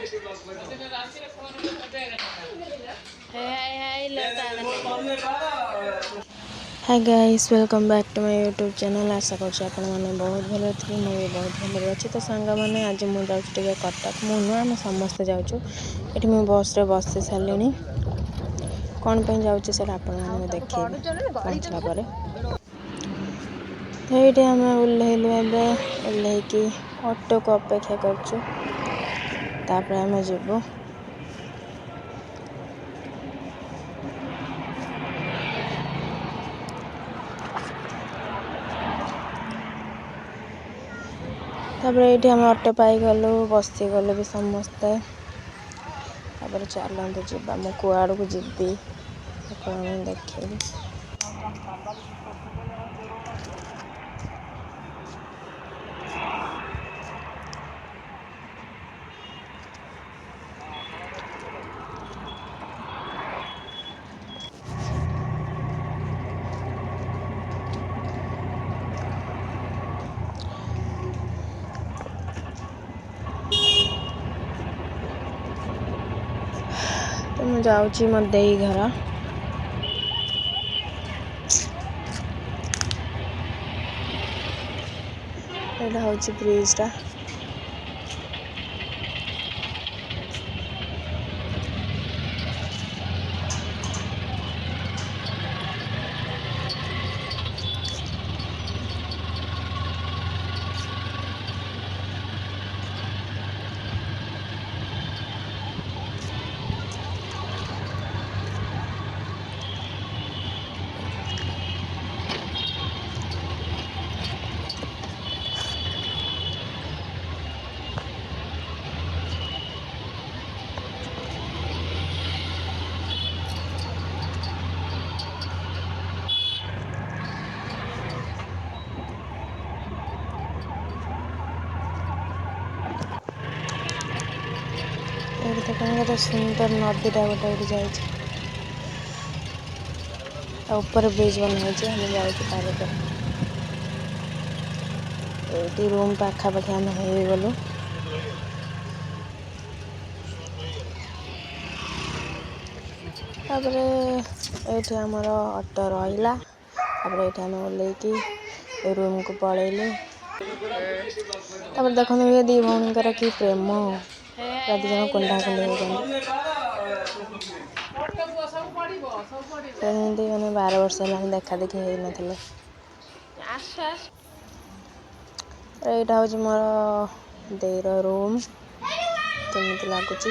Hi guys welcome back to my YouTube channel. आशा कर बहुत भल थी मुझे बहुत भल अच्छी। तो सांग मैंने आज मुझे कटक मु नुआ आम समस्ते जाऊँ ये मुझे बस रे बसी सारे कौन पर जाऊँगी सर आप देखे पहुँचला पर तो ये आम ओह्लैलु ओह्लैकी ऑटो को अपेक्षा करचु आम जीवु। ये आम ऑटो पाई गलु बसी गलु भी समस्ते चलते जीवा मु कुआड़ को जीवी देखी। तो मुझे जाऊँगी मो देई घर यहाँ हूँ ब्रिजटा देखते सुंदर नदीटा गोटे जा ऊपर ब्रिज बनाई जाऊँ रूम पाखापाखि आम हो गलु। ये आमर ऑटो रहा ये आम ओह्लैकी रूम को पलैलु। देखो ये दी भौणीकर कि प्रेम दी जन कुंडा कुंडी होती मैंने 12 वर्ष है देखा देखी हो ना। यहाँ हूँ मोर देर रूम केमी लगुच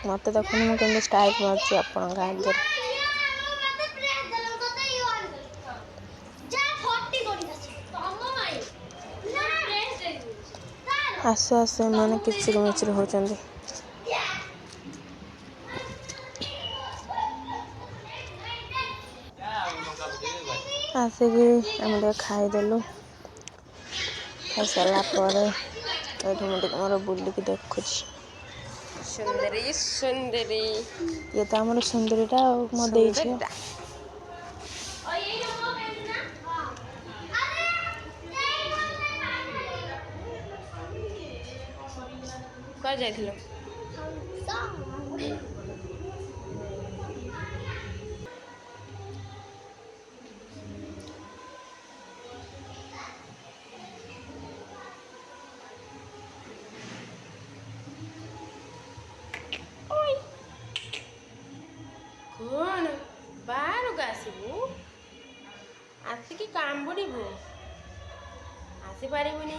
मत देखो मुझे स्टाइल मार्च आपण आगे आसु आसु मैंने किचिर मिचिर होती आसिकी आम खाईदेलु खाई सारापर ये मोर बुलिकी देखुच सुंदरी सुंदरी ये तो आम सुंदरीटा मो देई जाइथिलो कौन बाहर को आसबू आसिकी काम बुड़बू आसी पारबुनी।